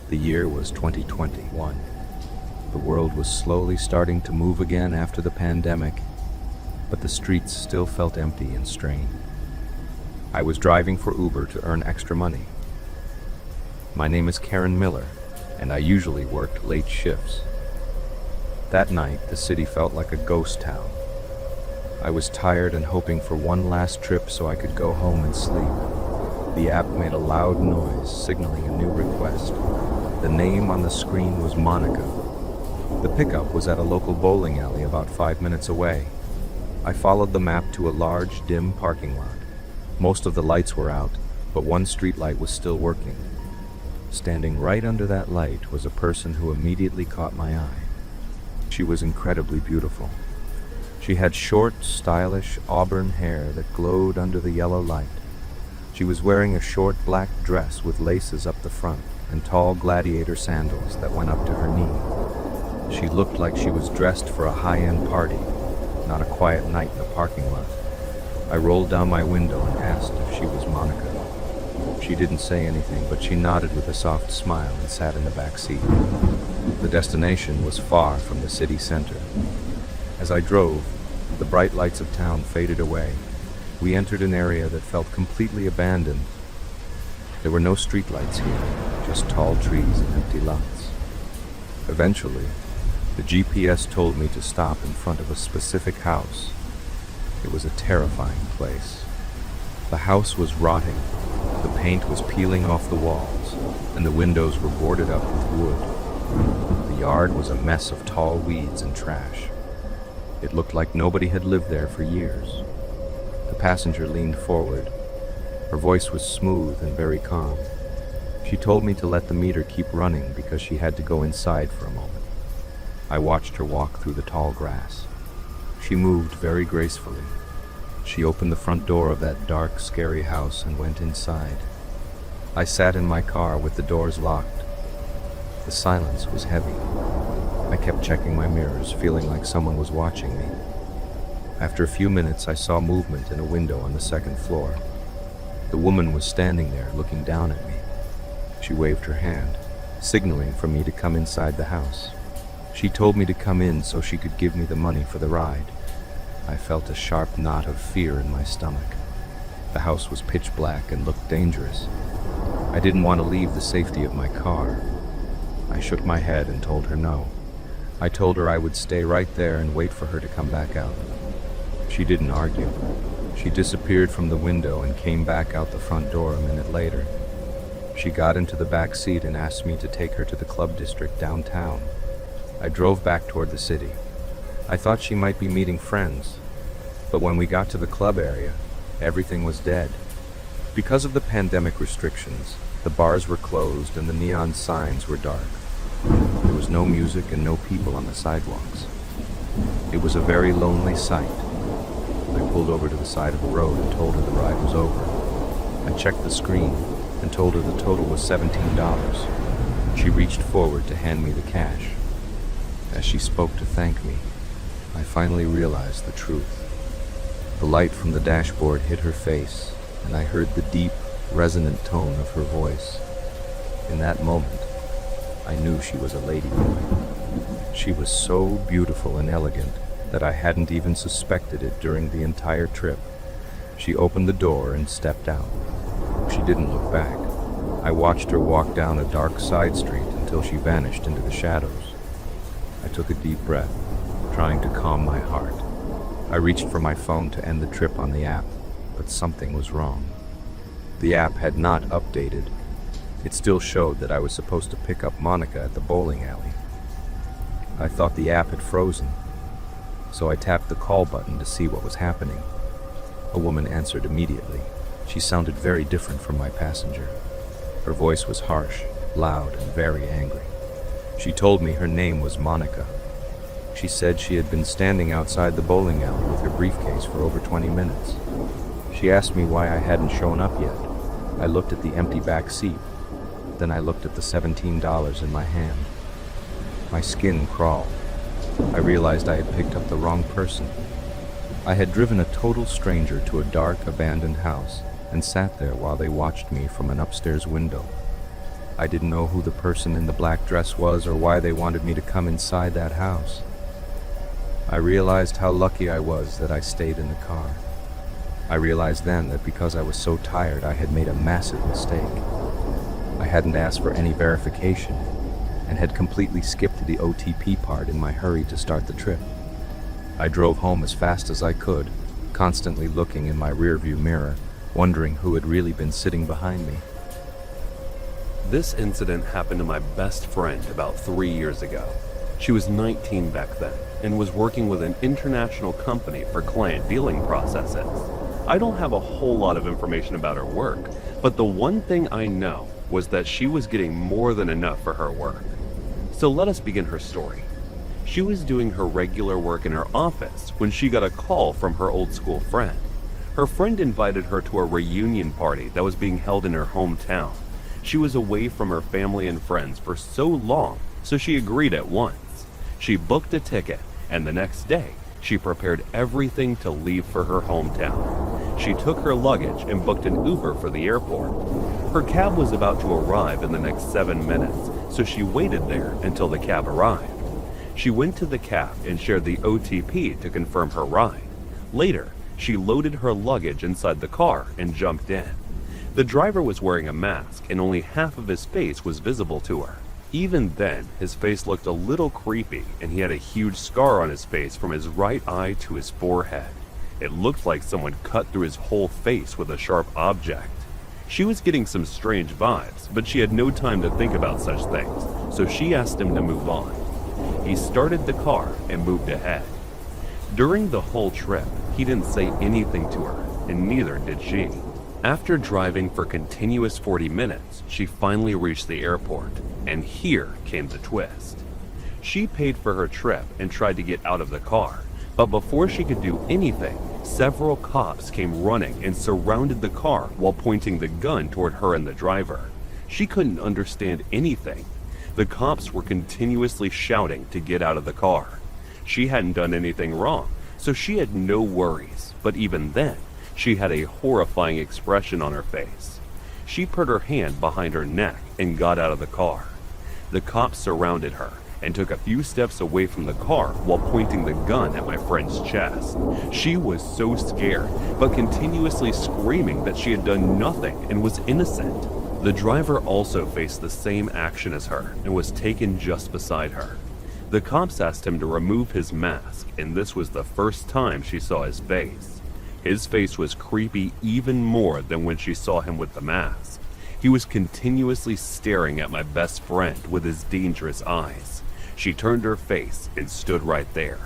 The year was 2021. The world was slowly starting to move again after the pandemic, but the streets still felt empty and strained. I was driving for Uber to earn extra money. My name is Karen Miller, and I usually worked late shifts. That night, the city felt like a ghost town. I was tired and hoping for one last trip so I could go home and sleep. The app made a loud noise, signaling a new request. The name on the screen was Monica. The pickup was at a local bowling alley about 5 minutes away. I followed the map to a large, dim parking lot. Most of the lights were out, but one street light was still working. Standing right under that light was a person who immediately caught my eye. She was incredibly beautiful. She had short, stylish auburn hair that glowed under the yellow light. She was wearing a short black dress with laces up the front and tall gladiator sandals that went up to her knee. She looked like she was dressed for a high-end party, not a quiet night in a parking lot. I rolled down my window and asked if she was Monica. She didn't say anything, but she nodded with a soft smile and sat in the back seat. The destination was far from the city center. As I drove, the bright lights of town faded away. We entered an area that felt completely abandoned. There were no streetlights here, just tall trees and empty lots. Eventually, the GPS told me to stop in front of a specific house. It was a terrifying place. The house was rotting, the paint was peeling off the walls, and the windows were boarded up with wood. The yard was a mess of tall weeds and trash. It looked like nobody had lived there for years. The passenger leaned forward. Her voice was smooth and very calm. She told me to let the meter keep running because she had to go inside for a moment. I watched her walk through the tall grass. She moved very gracefully. She opened the front door of that dark, scary house and went inside. I sat in my car with the doors locked. The silence was heavy. I kept checking my mirrors, feeling like someone was watching me. After a few minutes, I saw movement in a window on the second floor. The woman was standing there, looking down at me. She waved her hand, signaling for me to come inside the house. She told me to come in so she could give me the money for the ride. I felt a sharp knot of fear in my stomach. The house was pitch black and looked dangerous. I didn't want to leave the safety of my car. I shook my head and told her no. I told her I would stay right there and wait for her to come back out. She didn't argue. She disappeared from the window and came back out the front door a minute later. She got into the back seat and asked me to take her to the club district downtown. I drove back toward the city. I thought she might be meeting friends, but when we got to the club area, everything was dead. Because of the pandemic restrictions, the bars were closed and the neon signs were dark. There was no music and no people on the sidewalks. It was a very lonely sight. I pulled over to the side of the road and told her the ride was over. I checked the screen and told her the total was $17. She reached forward to hand me the cash. As she spoke to thank me, I finally realized the truth. The light from the dashboard hit her face, and I heard the deep, resonant tone of her voice. In that moment, I knew she was a ladyboy. She was so beautiful and elegant that I hadn't even suspected it during the entire trip. She opened the door and stepped out. She didn't look back. I watched her walk down a dark side street until she vanished into the shadows. I took a deep breath, trying to calm my heart. I reached for my phone to end the trip on the app, but something was wrong. The app had not updated. It still showed that I was supposed to pick up Monica at the bowling alley. I thought the app had frozen, so I tapped the call button to see what was happening. A woman answered immediately. She sounded very different from my passenger. Her voice was harsh, loud, and very angry. She told me her name was Monica. She said she had been standing outside the bowling alley with her briefcase for over 20 minutes. She asked me why I hadn't shown up yet. I looked at the empty back seat. Then I looked at the $17 in my hand. My skin crawled. I realized I had picked up the wrong person. I had driven a total stranger to a dark, abandoned house and sat there while they watched me from an upstairs window. I didn't know who the person in the black dress was or why they wanted me to come inside that house. I realized how lucky I was that I stayed in the car. I realized then that because I was so tired, I had made a massive mistake. I hadn't asked for any verification and had completely skipped the OTP part in my hurry to start the trip. I drove home as fast as I could, constantly looking in my rearview mirror, wondering who had really been sitting behind me. This incident happened to my best friend about 3 years ago. She was 19 back then and was working with an international company for client dealing processes. I don't have a whole lot of information about her work, but the one thing I know was that she was getting more than enough for her work. So let us begin her story. She was doing her regular work in her office when she got a call from her old school friend. Her friend invited her to a reunion party that was being held in her hometown. She was away from her family and friends for so long, so she agreed at once. She booked a ticket, and the next day, she prepared everything to leave for her hometown. She took her luggage and booked an Uber for the airport. Her cab was about to arrive in the next 7 minutes, so she waited there until the cab arrived. She went to the cab and shared the OTP to confirm her ride. Later, she loaded her luggage inside the car and jumped in. The driver was wearing a mask and only half of his face was visible to her. Even then, his face looked a little creepy and he had a huge scar on his face from his right eye to his forehead. It looked like someone cut through his whole face with a sharp object. She was getting some strange vibes, but she had no time to think about such things, so she asked him to move on. He started the car and moved ahead. During the whole trip, he didn't say anything to her, and neither did she. After driving for continuous 40 minutes, she finally reached the airport, and here came the twist. She paid for her trip and tried to get out of the car, but before she could do anything, several cops came running and surrounded the car while pointing the gun toward her and the driver. She couldn't understand anything. The cops were continuously shouting to get out of the car. She hadn't done anything wrong, so she had no worries, but even then, she had a horrifying expression on her face. She put her hand behind her neck and got out of the car. The cops surrounded her and took a few steps away from the car while pointing the gun at my friend's chest. She was so scared, but continuously screaming that she had done nothing and was innocent. The driver also faced the same action as her and was taken just beside her. The cops asked him to remove his mask, and this was the first time she saw his face. His face was creepy even more than when she saw him with the mask. He was continuously staring at my best friend with his dangerous eyes. She turned her face and stood right there.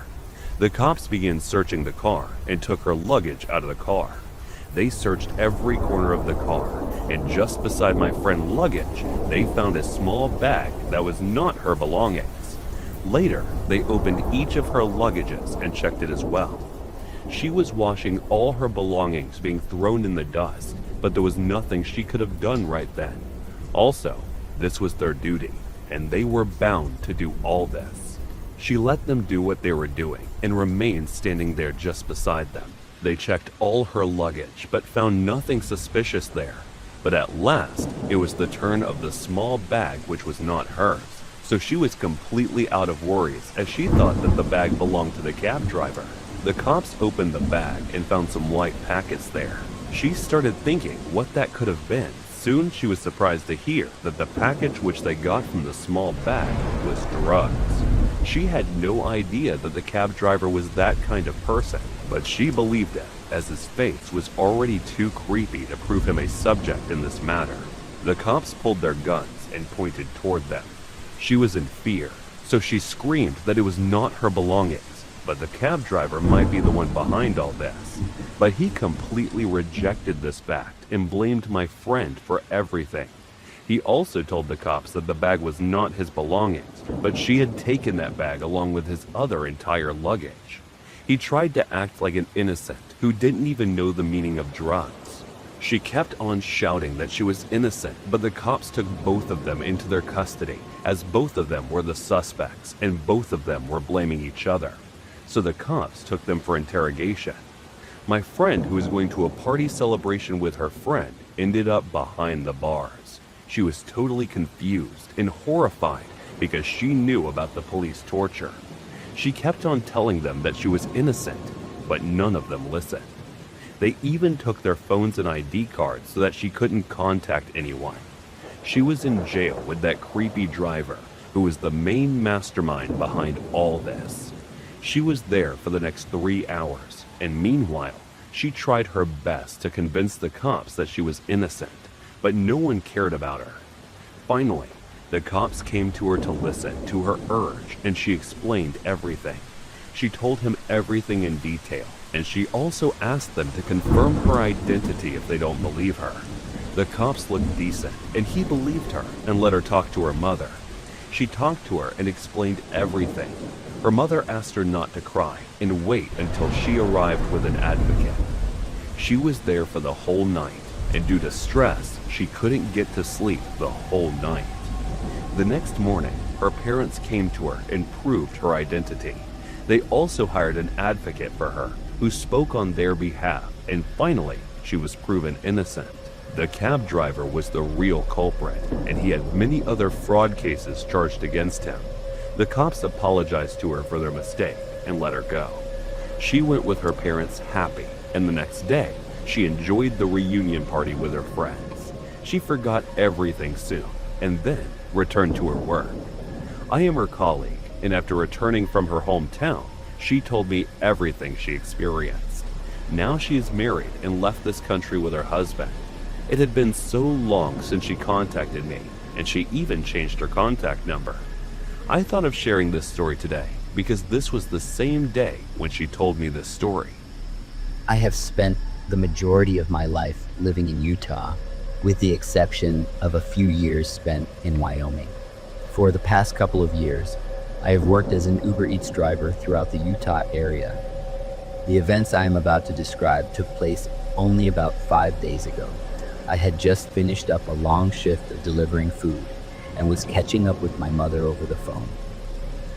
The cops began searching the car and took her luggage out of the car. They searched every corner of the car, and just beside my friend's luggage, they found a small bag that was not her belongings. Later, they opened each of her luggages and checked it as well. She was watching all her belongings being thrown in the dust, but there was nothing she could have done right then. Also, this was their duty, and they were bound to do all this. She let them do what they were doing and remained standing there just beside them. They checked all her luggage, but found nothing suspicious there. But at last, it was the turn of the small bag which was not hers. So she was completely out of worries as she thought that the bag belonged to the cab driver. The cops opened the bag and found some white packets there. She started thinking what that could have been. Soon she was surprised to hear that the package which they got from the small bag was drugs. She had no idea that the cab driver was that kind of person, but she believed it, as his face was already too creepy to prove him a subject in this matter. The cops pulled their guns and pointed toward them. She was in fear, so she screamed that it was not her belongings, but the cab driver might be the one behind all this. But he completely rejected this fact and blamed my friend for everything. He also told the cops that the bag was not his belongings, but she had taken that bag along with his other entire luggage. He tried to act like an innocent who didn't even know the meaning of drugs. She kept on shouting that she was innocent, but the cops took both of them into their custody, as both of them were the suspects and both of them were blaming each other. So the cops took them for interrogation. My friend, who was going to a party celebration with her friend, ended up behind the bars. She was totally confused and horrified because she knew about the police torture. She kept on telling them that she was innocent, but none of them listened. They even took their phones and ID cards so that she couldn't contact anyone. She was in jail with that creepy driver who was the main mastermind behind all this. She was there for the next 3 hours, and meanwhile, she tried her best to convince the cops that she was innocent, but no one cared about her. Finally, the cops came to her to listen to her urge, and she explained everything. She told him everything in detail, and she also asked them to confirm her identity if they don't believe her. The cops looked decent, and he believed her and let her talk to her mother. She talked to her and explained everything. Her mother asked her not to cry and wait until she arrived with an advocate. She was there for the whole night, and due to stress, she couldn't get to sleep the whole night. The next morning, her parents came to her and proved her identity. They also hired an advocate for her, who spoke on their behalf, and finally, she was proven innocent. The cab driver was the real culprit, and he had many other fraud cases charged against him. The cops apologized to her for their mistake and let her go. She went with her parents happy, and the next day, she enjoyed the reunion party with her friends. She forgot everything soon, and then returned to her work. I am her colleague, and after returning from her hometown, she told me everything she experienced. Now she is married and left this country with her husband. It had been so long since she contacted me, and she even changed her contact number. I thought of sharing this story today because this was the same day when she told me this story. I have spent the majority of my life living in Utah, with the exception of a few years spent in Wyoming. For the past couple of years, I have worked as an Uber Eats driver throughout the Utah area. The events I am about to describe took place only about 5 days ago. I had just finished up a long shift of delivering food and was catching up with my mother over the phone.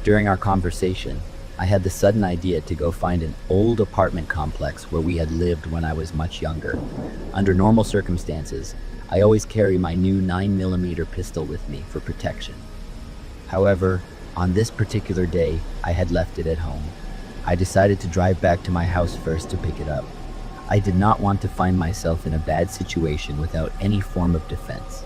During our conversation, I had the sudden idea to go find an old apartment complex where we had lived when I was much younger. Under normal circumstances, I always carry my new 9mm pistol with me for protection. However, on this particular day, I had left it at home. I decided to drive back to my house first to pick it up. I did not want to find myself in a bad situation without any form of defense.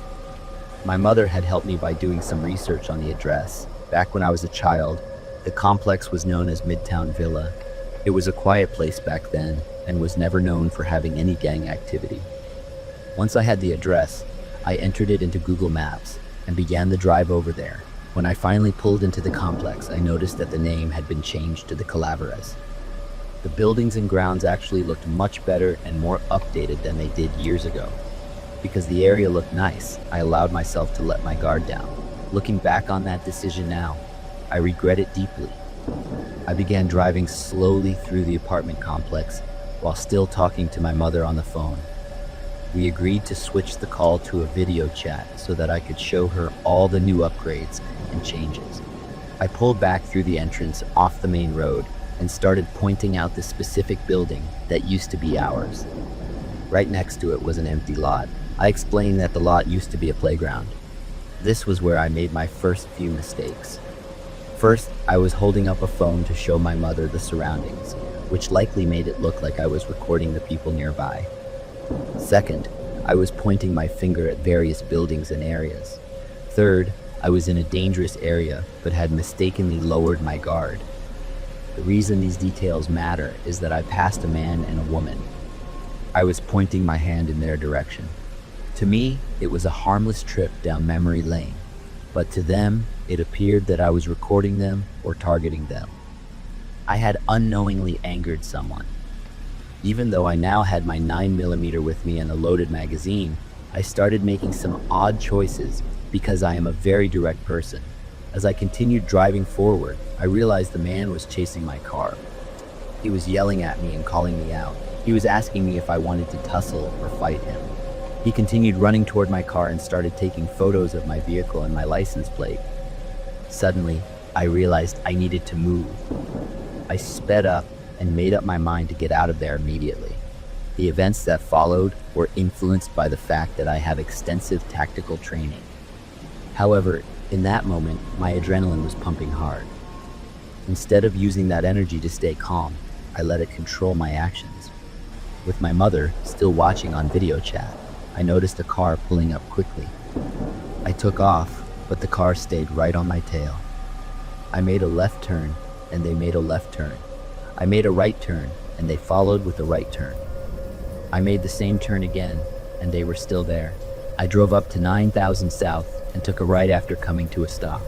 My mother had helped me by doing some research on the address. Back when I was a child, the complex was known as Midtown Villa. It was a quiet place back then and was never known for having any gang activity. Once I had the address, I entered it into Google Maps and began the drive over there. When I finally pulled into the complex, I noticed that the name had been changed to the Calaveras. The buildings and grounds actually looked much better and more updated than they did years ago. Because the area looked nice, I allowed myself to let my guard down. Looking back on that decision now, I regret it deeply. I began driving slowly through the apartment complex while still talking to my mother on the phone. We agreed to switch the call to a video chat so that I could show her all the new upgrades and changes. I pulled back through the entrance off the main road and started pointing out the specific building that used to be ours. Right next to it was an empty lot. I explained that the lot used to be a playground. This was where I made my first few mistakes. First, I was holding up a phone to show my mother the surroundings, which likely made it look like I was recording the people nearby. Second, I was pointing my finger at various buildings and areas. Third, I was in a dangerous area but had mistakenly lowered my guard. The reason these details matter is that I passed a man and a woman. I was pointing my hand in their direction. To me, it was a harmless trip down memory lane, but to them, it appeared that I was recording them or targeting them. I had unknowingly angered someone. Even though I now had my 9mm with me and a loaded magazine, I started making some odd choices because I am a very direct person. As I continued driving forward, I realized the man was chasing my car. He was yelling at me and calling me out. He was asking me if I wanted to tussle or fight him. He continued running toward my car and started taking photos of my vehicle and my license plate. Suddenly, I realized I needed to move. I sped up and made up my mind to get out of there immediately. The events that followed were influenced by the fact that I have extensive tactical training. However, in that moment, my adrenaline was pumping hard. Instead of using that energy to stay calm, I let it control my actions. With my mother still watching on video chat, I noticed a car pulling up quickly. I took off, but the car stayed right on my tail. I made a left turn, and they made a left turn. I made a right turn, and they followed with a right turn. I made the same turn again, and they were still there. I drove up to 9,000 South and took a right after coming to a stop.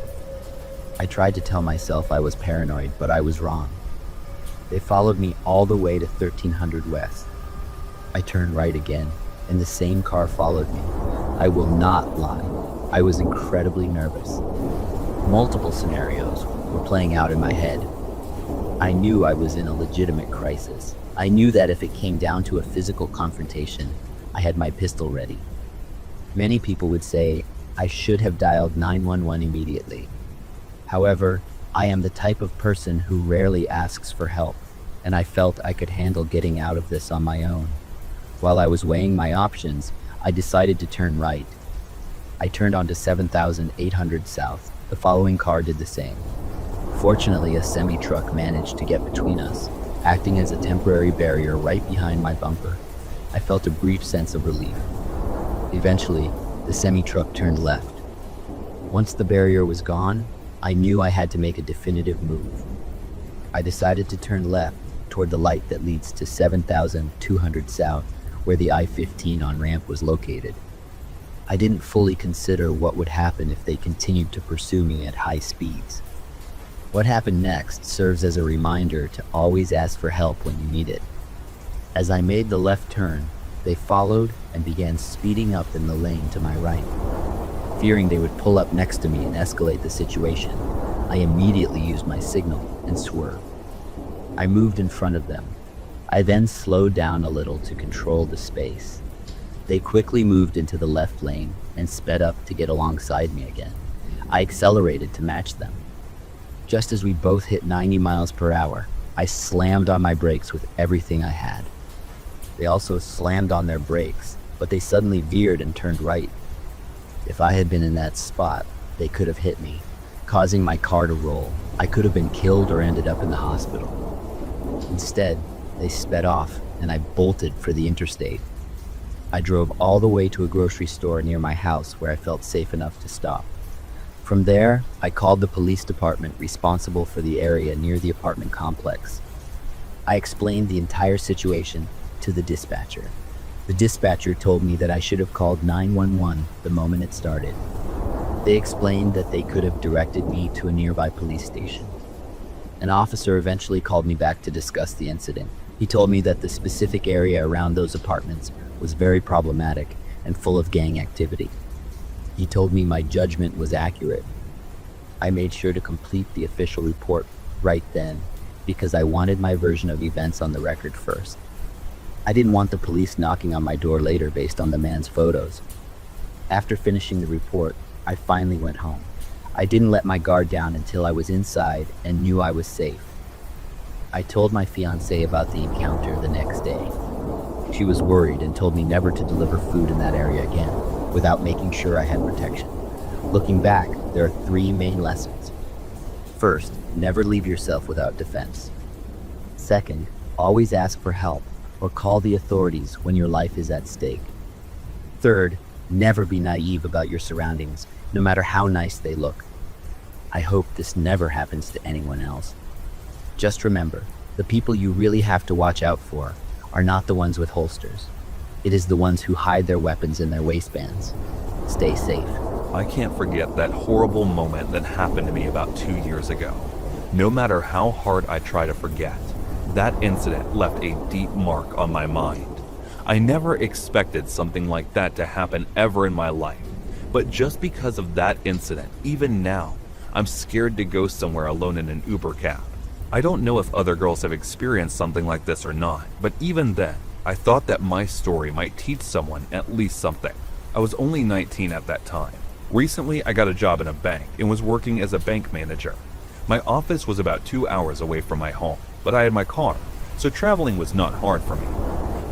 I tried to tell myself I was paranoid, but I was wrong. They followed me all the way to 1300 West. I turned right again, and the same car followed me. I will not lie. I was incredibly nervous. Multiple scenarios were playing out in my head. I knew I was in a legitimate crisis. I knew that if it came down to a physical confrontation, I had my pistol ready. Many people would say I should have dialed 911 immediately. However, I am the type of person who rarely asks for help, and I felt I could handle getting out of this on my own. While I was weighing my options, I decided to turn right. I turned onto 7,800 South. The following car did the same. Fortunately, a semi-truck managed to get between us, acting as a temporary barrier right behind my bumper. I felt a brief sense of relief. Eventually, the semi-truck turned left. Once the barrier was gone, I knew I had to make a definitive move. I decided to turn left toward the light that leads to 7,200 South, where the I-15 on-ramp was located. I didn't fully consider what would happen if they continued to pursue me at high speeds. What happened next serves as a reminder to always ask for help when you need it. As I made the left turn, they followed and began speeding up in the lane to my right. Fearing they would pull up next to me and escalate the situation, I immediately used my signal and swerved. I moved in front of them. I then slowed down a little to control the space. They quickly moved into the left lane and sped up to get alongside me again. I accelerated to match them. Just as we both hit 90 miles per hour, I slammed on my brakes with everything I had. They also slammed on their brakes, but they suddenly veered and turned right. If I had been in that spot, they could have hit me, causing my car to roll. I could have been killed or ended up in the hospital. Instead, they sped off and I bolted for the interstate. I drove all the way to a grocery store near my house where I felt safe enough to stop. From there, I called the police department responsible for the area near the apartment complex. I explained the entire situation to the dispatcher. The dispatcher told me that I should have called 911 the moment it started. They explained that they could have directed me to a nearby police station. An officer eventually called me back to discuss the incident. He told me that the specific area around those apartments was very problematic and full of gang activity. He told me my judgment was accurate. I made sure to complete the official report right then because I wanted my version of events on the record first. I didn't want the police knocking on my door later based on the man's photos. After finishing the report, I finally went home. I didn't let my guard down until I was inside and knew I was safe. I told my fiancée about the encounter the next day. She was worried and told me never to deliver food in that area again without making sure I had protection. Looking back, there are 3 main lessons. First, never leave yourself without defense. Second, always ask for help or call the authorities when your life is at stake. Third, never be naive about your surroundings, no matter how nice they look. I hope this never happens to anyone else. Just remember, the people you really have to watch out for are not the ones with holsters. It is the ones who hide their weapons in their waistbands. Stay safe. I can't forget that horrible moment that happened to me about 2 years ago. No matter how hard I try to forget, that incident left a deep mark on my mind. I never expected something like that to happen ever in my life. But just because of that incident, even now, I'm scared to go somewhere alone in an Uber cab. I don't know if other girls have experienced something like this or not, but even then, I thought that my story might teach someone at least something. I was only 19 at that time. Recently, I got a job in a bank and was working as a bank manager. My office was about 2 hours away from my home, but I had my car, so traveling was not hard for me.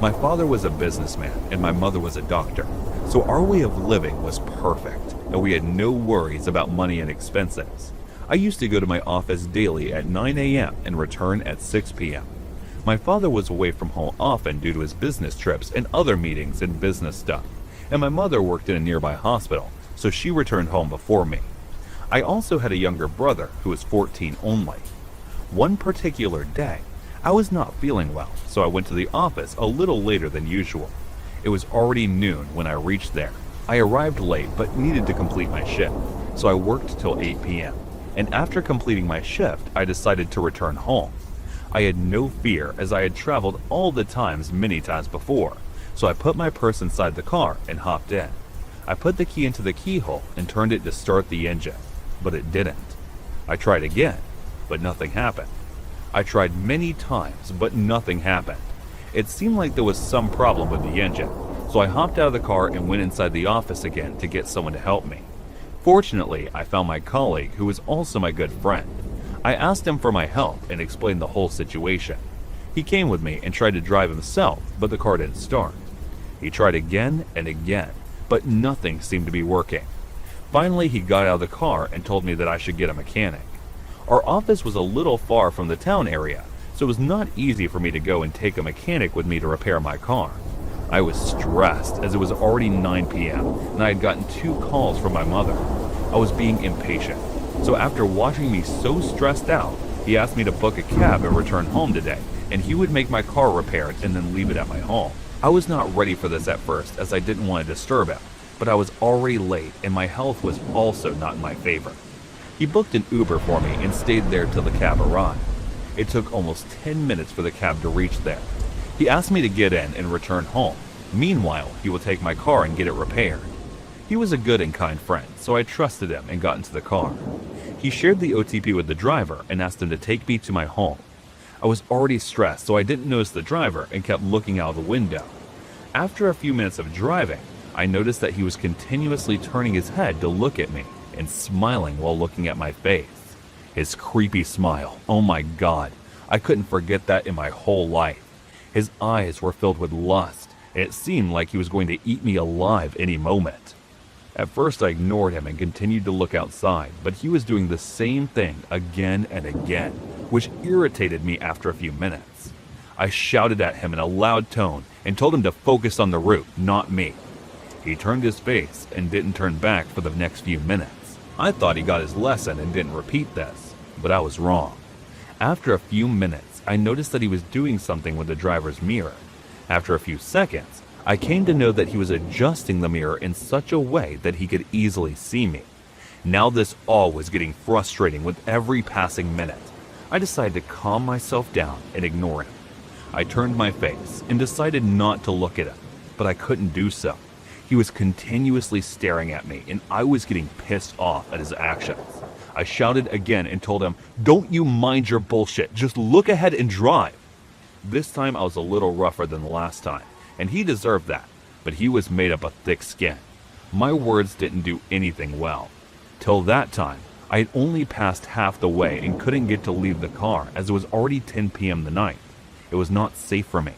My father was a businessman and my mother was a doctor, so our way of living was perfect, and we had no worries about money and expenses. I used to go to my office daily at 9 a.m. and return at 6 p.m. My father was away from home often due to his business trips and other meetings and business stuff, and my mother worked in a nearby hospital, so she returned home before me. I also had a younger brother who was 14 only. One particular day, I was not feeling well, so I went to the office a little later than usual. It was already noon when I reached there. I arrived late but needed to complete my shift, so I worked till 8 p.m. And after completing my shift, I decided to return home. I had no fear as I had traveled all the times many times before, so I put my purse inside the car and hopped in. I put the key into the keyhole and turned it to start the engine, but it didn't. I tried again, but nothing happened. I tried many times, but nothing happened. It seemed like there was some problem with the engine, so I hopped out of the car and went inside the office again to get someone to help me. Fortunately, I found my colleague, who was also my good friend. I asked him for my help and explained the whole situation. He came with me and tried to drive himself, but the car didn't start. He tried again and again, but nothing seemed to be working. Finally, he got out of the car and told me that I should get a mechanic. Our office was a little far from the town area, so it was not easy for me to go and take a mechanic with me to repair my car. I was stressed as it was already 9 p.m. and I had gotten 2 calls from my mother. I was being impatient, so after watching me so stressed out, he asked me to book a cab and return home today, and he would make my car repaired and then leave it at my home. I was not ready for this at first as I didn't want to disturb him, but I was already late and my health was also not in my favor. He booked an Uber for me and stayed there till the cab arrived. It took almost 10 minutes for the cab to reach there. He asked me to get in and return home. Meanwhile, he will take my car and get it repaired. He was a good and kind friend, so I trusted him and got into the car. He shared the OTP with the driver and asked him to take me to my home. I was already stressed, so I didn't notice the driver and kept looking out the window. After a few minutes of driving, I noticed that he was continuously turning his head to look at me and smiling while looking at my face. His creepy smile, oh my god, I couldn't forget that in my whole life. His eyes were filled with lust, and it seemed like he was going to eat me alive any moment. At first I ignored him and continued to look outside, but he was doing the same thing again and again, which irritated me after a few minutes. I shouted at him in a loud tone and told him to focus on the route, not me. He turned his face and didn't turn back for the next few minutes. I thought he got his lesson and didn't repeat this, but I was wrong. After a few minutes, I noticed that he was doing something with the driver's mirror. After a few seconds, I came to know that he was adjusting the mirror in such a way that he could easily see me. Now this all was getting frustrating with every passing minute. I decided to calm myself down and ignore him. I turned my face and decided not to look at him, but I couldn't do so. He was continuously staring at me, and I was getting pissed off at his actions. I shouted again and told him, "Don't you mind your bullshit, just look ahead and drive." This time I was a little rougher than the last time, and he deserved that, but he was made up of thick skin. My words didn't do anything well. Till that time, I had only passed half the way and couldn't get to leave the car as it was already 10 p.m. the night. It was not safe for me,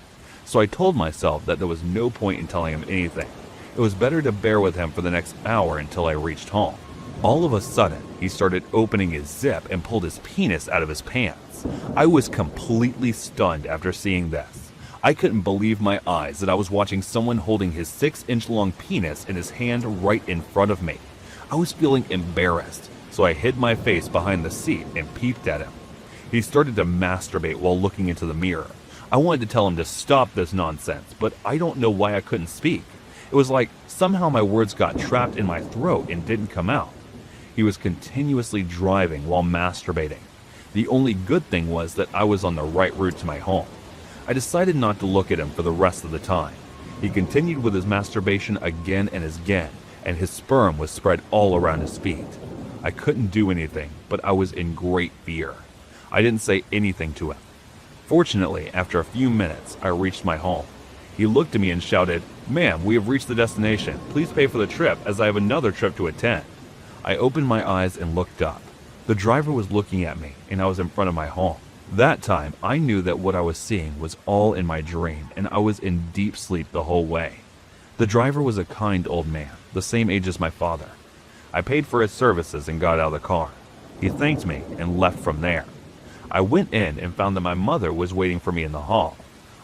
so I told myself that there was no point in telling him anything. It was better to bear with him for the next hour until I reached home. All of a sudden, he started opening his zip and pulled his penis out of his pants. I was completely stunned after seeing this. I couldn't believe my eyes that I was watching someone holding his 6-inch long penis in his hand right in front of me. I was feeling embarrassed, so I hid my face behind the seat and peeped at him. He started to masturbate while looking into the mirror. I wanted to tell him to stop this nonsense, but I don't know why I couldn't speak. It was like somehow my words got trapped in my throat and didn't come out. He was continuously driving while masturbating. The only good thing was that I was on the right route to my home. I decided not to look at him for the rest of the time. He continued with his masturbation again and again, and his sperm was spread all around his feet. I couldn't do anything, but I was in great fear. I didn't say anything to him. Fortunately, after a few minutes, I reached my home. He looked at me and shouted, "Ma'am, we have reached the destination. Please pay for the trip as I have another trip to attend." I opened my eyes and looked up. The driver was looking at me and I was in front of my home. That time, I knew that what I was seeing was all in my dream, and I was in deep sleep the whole way. The driver was a kind old man, the same age as my father. I paid for his services and got out of the car. He thanked me and left from there. I went in and found that my mother was waiting for me in the hall.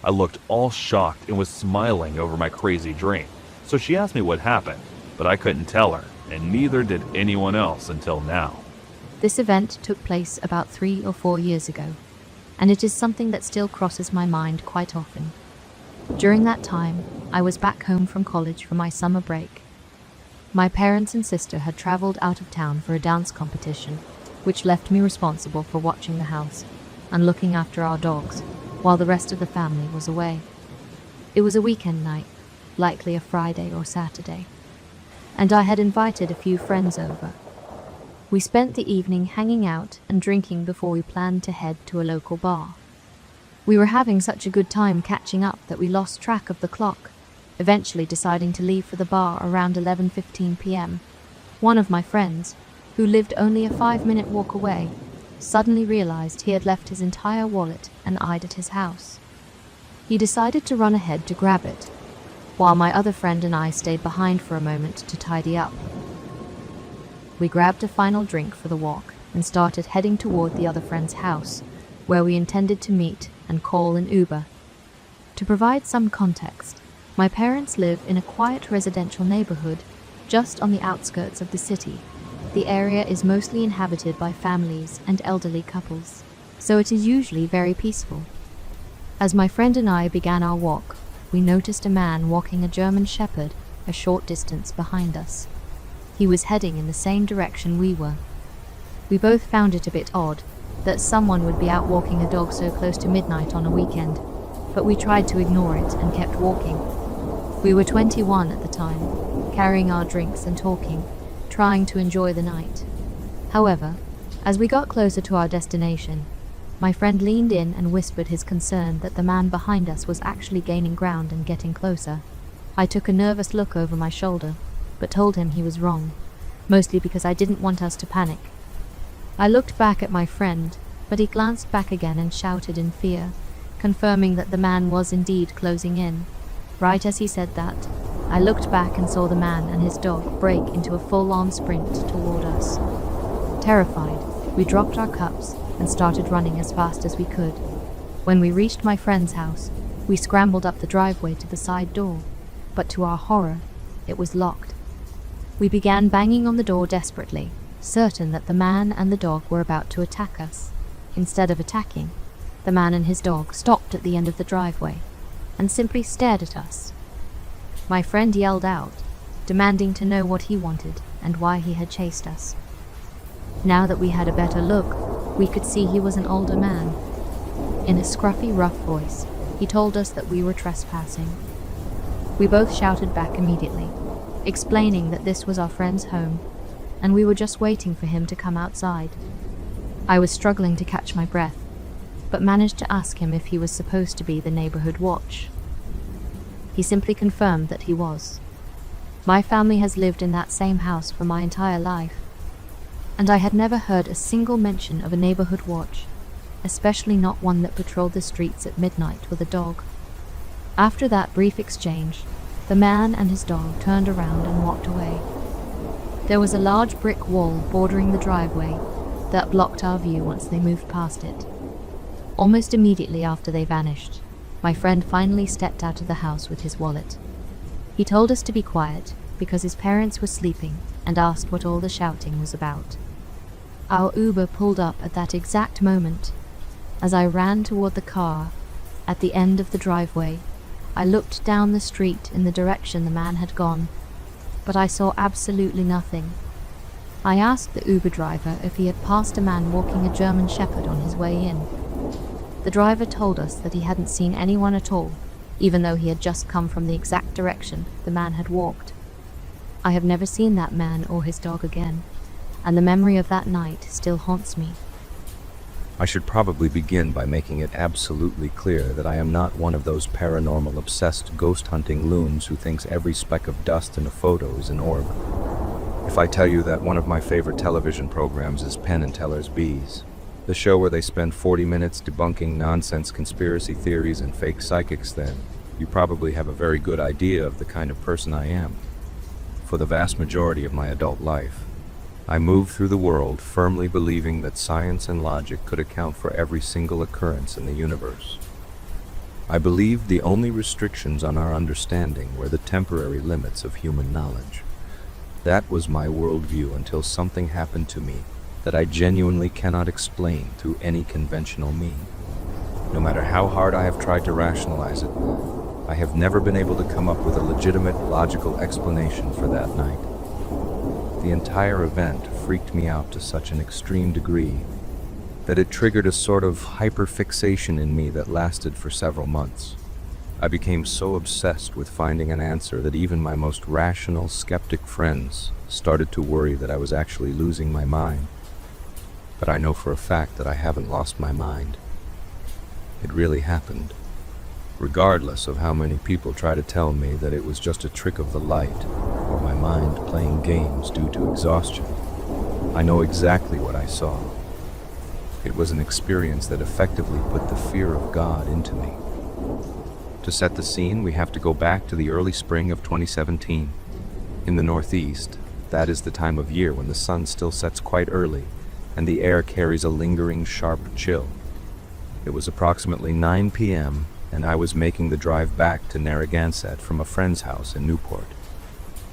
I looked all shocked and was smiling over my crazy dream, so she asked me what happened, but I couldn't tell her, and neither did anyone else until now. This event took place about 3 or 4 years ago, and it is something that still crosses my mind quite often. During that time, I was back home from college for my summer break. My parents and sister had traveled out of town for a dance competition, which left me responsible for watching the house and looking after our dogs, while the rest of the family was away. It was a weekend night, likely a Friday or Saturday, and I had invited a few friends over. We spent the evening hanging out and drinking before we planned to head to a local bar. We were having such a good time catching up that we lost track of the clock, eventually deciding to leave for the bar around 11:15 p.m. One of my friends, who lived only a 5-minute walk away, suddenly realized he had left his entire wallet and eyed at his house. He decided to run ahead to grab it, while my other friend and I stayed behind for a moment to tidy up. We grabbed a final drink for the walk and started heading toward the other friend's house, where we intended to meet and call an Uber. To provide some context, my parents live in a quiet residential neighborhood just on the outskirts of the city. The area is mostly inhabited by families and elderly couples, so it is usually very peaceful. As my friend and I began our walk, we noticed a man walking a German Shepherd a short distance behind us. He was heading in the same direction we were. We both found it a bit odd that someone would be out walking a dog so close to midnight on a weekend, but we tried to ignore it and kept walking. We were 21 at the time, carrying our drinks and talking, trying to enjoy the night. However, as we got closer to our destination, my friend leaned in and whispered his concern that the man behind us was actually gaining ground and getting closer. I took a nervous look over my shoulder, but told him he was wrong, mostly because I didn't want us to panic. I looked back at my friend, but he glanced back again and shouted in fear, confirming that the man was indeed closing in. Right as he said that, I looked back and saw the man and his dog break into a full-on sprint toward us. Terrified, we dropped our cups and started running as fast as we could. When we reached my friend's house, we scrambled up the driveway to the side door, but to our horror, it was locked. We began banging on the door desperately, certain that the man and the dog were about to attack us. Instead of attacking, the man and his dog stopped at the end of the driveway and simply stared at us. My friend yelled out, demanding to know what he wanted and why he had chased us. Now that we had a better look, we could see he was an older man. In a scruffy, rough voice, he told us that we were trespassing. We both shouted back immediately, explaining that this was our friend's home, and we were just waiting for him to come outside. I was struggling to catch my breath, but managed to ask him if he was supposed to be the neighborhood watch. He simply confirmed that he was. My family has lived in that same house for my entire life, and I had never heard a single mention of a neighborhood watch, especially not one that patrolled the streets at midnight with a dog. After that brief exchange, the man and his dog turned around and walked away. There was a large brick wall bordering the driveway that blocked our view once they moved past it. Almost immediately after they vanished, my friend finally stepped out of the house with his wallet. He told us to be quiet because his parents were sleeping and asked what all the shouting was about. Our Uber pulled up at that exact moment. As I ran toward the car, at the end of the driveway, I looked down the street in the direction the man had gone, but I saw absolutely nothing. I asked the Uber driver if he had passed a man walking a German Shepherd on his way in. The driver told us that he hadn't seen anyone at all, even though he had just come from the exact direction the man had walked. I have never seen that man or his dog again, and the memory of that night still haunts me. I should probably begin by making it absolutely clear that I am not one of those paranormal-obsessed ghost-hunting loons who thinks every speck of dust in a photo is an orb. If I tell you that one of my favorite television programs is Penn and Teller's Bees, The show where they spend 40 minutes debunking nonsense conspiracy theories and fake psychics, then you probably have a very good idea of the kind of person I am. For the vast majority of my adult life, I moved through the world firmly believing that science and logic could account for every single occurrence in the universe. I believed the only restrictions on our understanding were the temporary limits of human knowledge. That was my worldview until something happened to me that I genuinely cannot explain through any conventional means. No matter how hard I have tried to rationalize it, I have never been able to come up with a legitimate, logical explanation for that night. The entire event freaked me out to such an extreme degree that it triggered a sort of hyperfixation in me that lasted for several months. I became so obsessed with finding an answer that even my most rational, skeptic friends started to worry that I was actually losing my mind. But I know for a fact that I haven't lost my mind. It really happened. Regardless of how many people try to tell me that it was just a trick of the light or my mind playing games due to exhaustion, I know exactly what I saw. It was an experience that effectively put the fear of God into me. To set the scene, we have to go back to the early spring of 2017. In the Northeast, that is the time of year when the sun still sets quite early and the air carries a lingering, sharp chill. It was approximately 9 p.m., and I was making the drive back to Narragansett from a friend's house in Newport.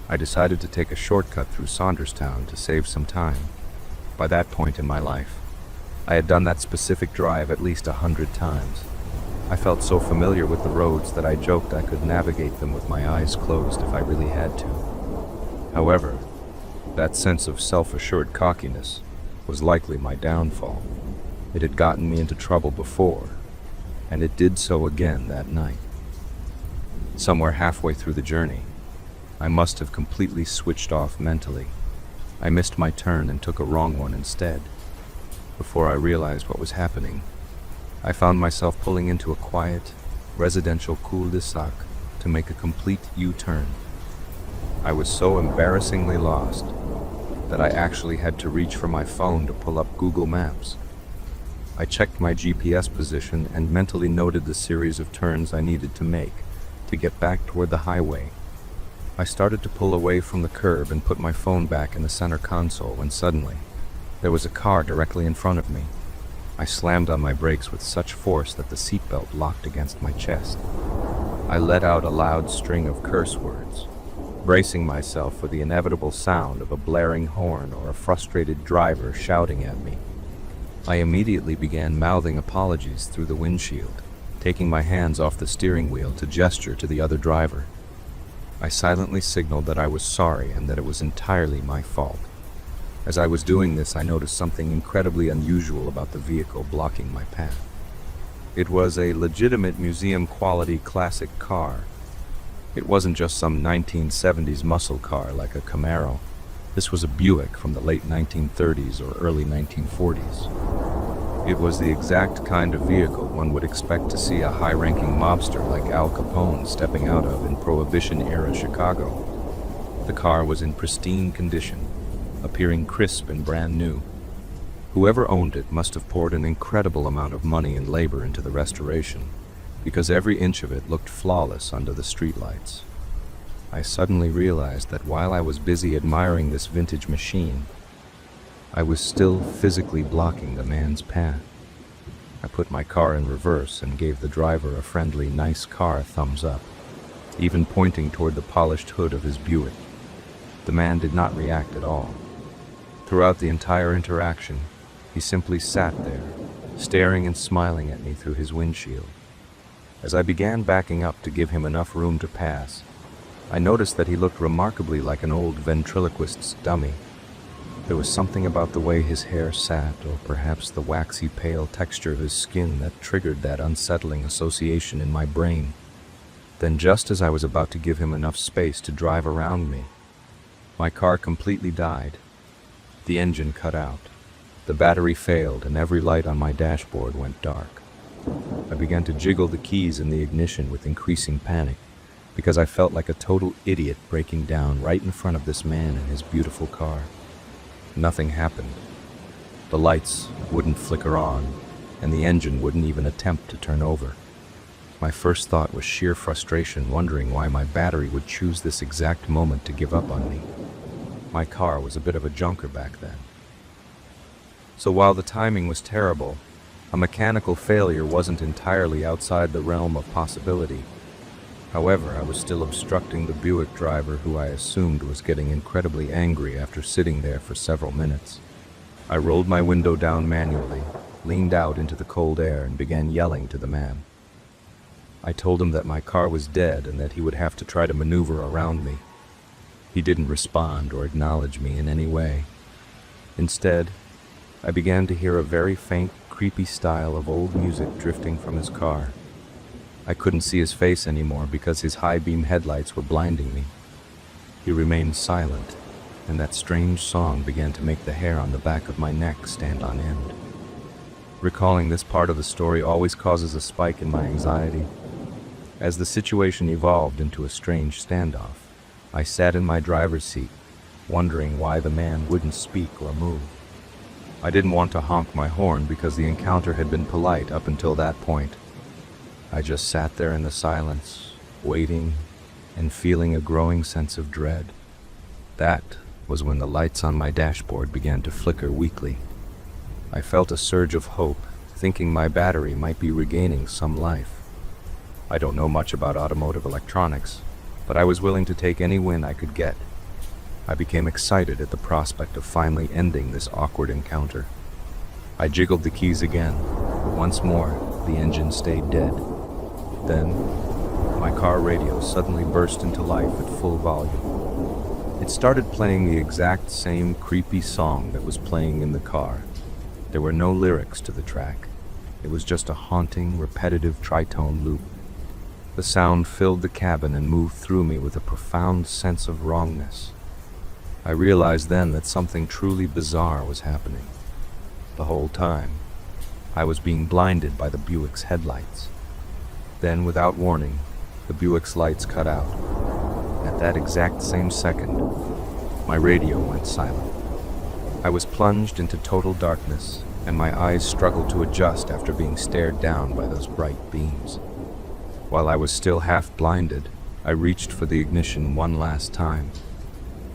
I decided to take a shortcut through Saunderstown to save some time. By that point in my life, I had done that specific drive at least 100 times. I felt so familiar with the roads that I joked I could navigate them with my eyes closed if I really had to. However, that sense of self-assured cockiness was likely my downfall. It had gotten me into trouble before, and it did so again that night. Somewhere halfway through the journey, I must have completely switched off mentally. I missed my turn and took a wrong one instead. Before I realized what was happening, I found myself pulling into a quiet, residential cul-de-sac to make a complete U-turn. I was so embarrassingly lost that I actually had to reach for my phone to pull up Google Maps. I checked my GPS position and mentally noted the series of turns I needed to make to get back toward the highway. I started to pull away from the curb and put my phone back in the center console when suddenly there was a car directly in front of me. I slammed on my brakes with such force that the seatbelt locked against my chest. I let out a loud string of curse words, bracing myself for the inevitable sound of a blaring horn or a frustrated driver shouting at me. I immediately began mouthing apologies through the windshield, taking my hands off the steering wheel to gesture to the other driver. I silently signaled that I was sorry and that it was entirely my fault. As I was doing this, I noticed something incredibly unusual about the vehicle blocking my path. It was a legitimate museum-quality classic car. It wasn't just some 1970s muscle car like a Camaro. This was a Buick from the late 1930s or early 1940s. It was the exact kind of vehicle one would expect to see a high-ranking mobster like Al Capone stepping out of in Prohibition-era Chicago. The car was in pristine condition, appearing crisp and brand new. Whoever owned it must have poured an incredible amount of money and labor into the restoration, because every inch of it looked flawless under the streetlights. I suddenly realized that while I was busy admiring this vintage machine, I was still physically blocking the man's path. I put my car in reverse and gave the driver a friendly, nice car thumbs up, even pointing toward the polished hood of his Buick. The man did not react at all. Throughout the entire interaction, he simply sat there, staring and smiling at me through his windshield. As I began backing up to give him enough room to pass, I noticed that he looked remarkably like an old ventriloquist's dummy. There was something about the way his hair sat, or perhaps the waxy pale texture of his skin, that triggered that unsettling association in my brain. Then, just as I was about to give him enough space to drive around me, my car completely died. The engine cut out. The battery failed, and every light on my dashboard went dark. I began to jiggle the keys in the ignition with increasing panic, because I felt like a total idiot breaking down right in front of this man in his beautiful car. Nothing happened. The lights wouldn't flicker on, and the engine wouldn't even attempt to turn over. My first thought was sheer frustration, wondering why my battery would choose this exact moment to give up on me. My car was a bit of a junker back then. So while the timing was terrible, a mechanical failure wasn't entirely outside the realm of possibility. However, I was still obstructing the Buick driver, who I assumed was getting incredibly angry after sitting there for several minutes. I rolled my window down manually, leaned out into the cold air, and began yelling to the man. I told him that my car was dead and that he would have to try to maneuver around me. He didn't respond or acknowledge me in any way. Instead, I began to hear a very faint, creepy style of old music drifting from his car. I couldn't see his face anymore because his high-beam headlights were blinding me. He remained silent, and that strange song began to make the hair on the back of my neck stand on end. Recalling this part of the story always causes a spike in my anxiety. As the situation evolved into a strange standoff, I sat in my driver's seat, wondering why the man wouldn't speak or move. I didn't want to honk my horn because the encounter had been polite up until that point. I just sat there in the silence, waiting and feeling a growing sense of dread. That was when the lights on my dashboard began to flicker weakly. I felt a surge of hope, thinking my battery might be regaining some life. I don't know much about automotive electronics, but I was willing to take any win I could get. I became excited at the prospect of finally ending this awkward encounter. I jiggled the keys again, but once more, the engine stayed dead. Then, my car radio suddenly burst into life at full volume. It started playing the exact same creepy song that was playing in the car. There were no lyrics to the track. It was just a haunting, repetitive tritone loop. The sound filled the cabin and moved through me with a profound sense of wrongness. I realized then that something truly bizarre was happening. The whole time, I was being blinded by the Buick's headlights. Then, without warning, the Buick's lights cut out. At that exact same second, my radio went silent. I was plunged into total darkness, and my eyes struggled to adjust after being stared down by those bright beams. While I was still half blinded, I reached for the ignition one last time.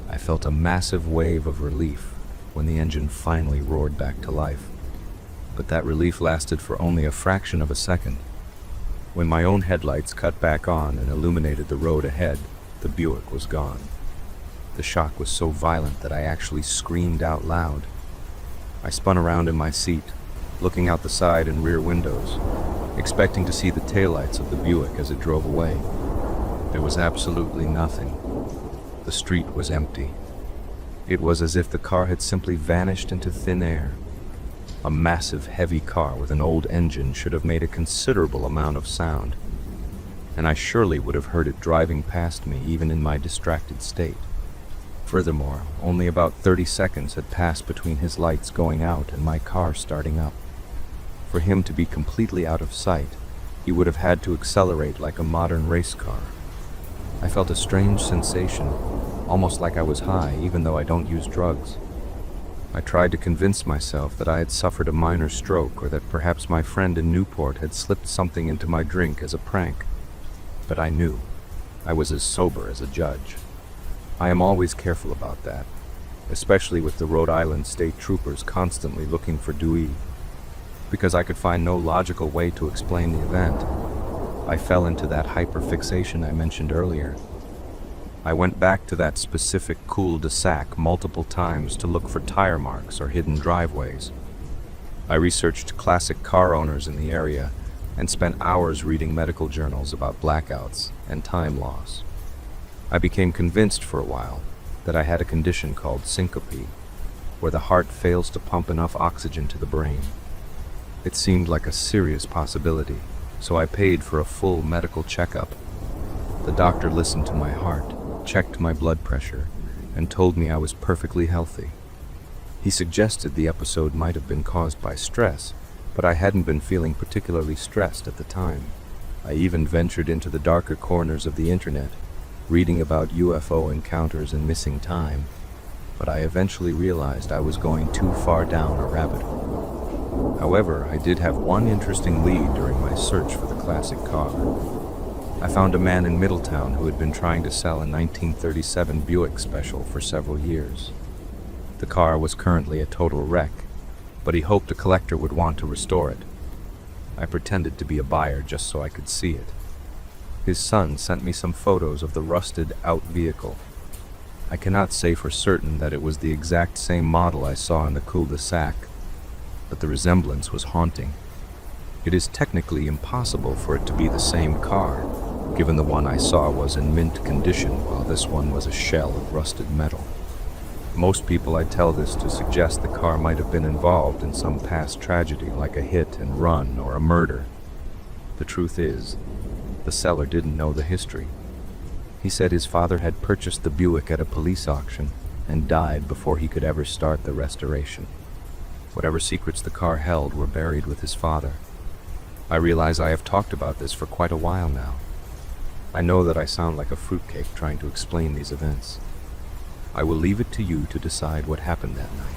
I felt a massive wave of relief when the engine finally roared back to life. But that relief lasted for only a fraction of a second. When my own headlights cut back on and illuminated the road ahead, the Buick was gone. The shock was so violent that I actually screamed out loud. I spun around in my seat, looking out the side and rear windows, expecting to see the taillights of the Buick as it drove away. There was absolutely nothing. The street was empty. It was as if the car had simply vanished into thin air. A massive, heavy car with an old engine should have made a considerable amount of sound, and I surely would have heard it driving past me even in my distracted state. Furthermore, only about 30 seconds had passed between his lights going out and my car starting up. For him to be completely out of sight, he would have had to accelerate like a modern race car. I felt a strange sensation, almost like I was high, even though I don't use drugs. I tried to convince myself that I had suffered a minor stroke or that perhaps my friend in Newport had slipped something into my drink as a prank. But I knew. I was as sober as a judge. I am always careful about that, especially with the Rhode Island State Troopers constantly looking for Dewey. Because I could find no logical way to explain the event, I fell into that hyperfixation I mentioned earlier. I went back to that specific cul-de-sac multiple times to look for tire marks or hidden driveways. I researched classic car owners in the area and spent hours reading medical journals about blackouts and time loss. I became convinced for a while that I had a condition called syncope, where the heart fails to pump enough oxygen to the brain. It seemed like a serious possibility, so I paid for a full medical checkup. The doctor listened to my heart, checked my blood pressure, and told me I was perfectly healthy. He suggested the episode might have been caused by stress, but I hadn't been feeling particularly stressed at the time. I even ventured into the darker corners of the internet, reading about UFO encounters and missing time. but I eventually realized I was going too far down a rabbit hole. However, I did have one interesting lead during my search for the classic car. I found a man in Middletown who had been trying to sell a 1937 Buick Special for several years. The car was currently a total wreck, but he hoped a collector would want to restore it. I pretended to be a buyer just so I could see it. His son sent me some photos of the rusted out vehicle. I cannot say for certain that it was the exact same model I saw in the cul-de-sac, but the resemblance was haunting. It is technically impossible for it to be the same car, given the one I saw was in mint condition while this one was a shell of rusted metal. Most people I tell this to suggest the car might have been involved in some past tragedy like a hit and run or a murder. The truth is, the seller didn't know the history. He said his father had purchased the Buick at a police auction and died before he could ever start the restoration. Whatever secrets the car held were buried with his father. I realize I have talked about this for quite a while now. I know that I sound like a fruitcake trying to explain these events. I will leave it to you to decide what happened that night.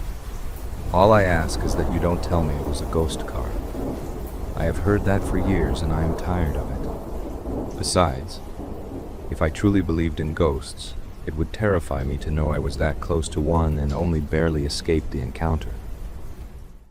All I ask is that you don't tell me it was a ghost car. I have heard that for years and I am tired of it. Besides, if I truly believed in ghosts, it would terrify me to know I was that close to one and only barely escaped the encounter.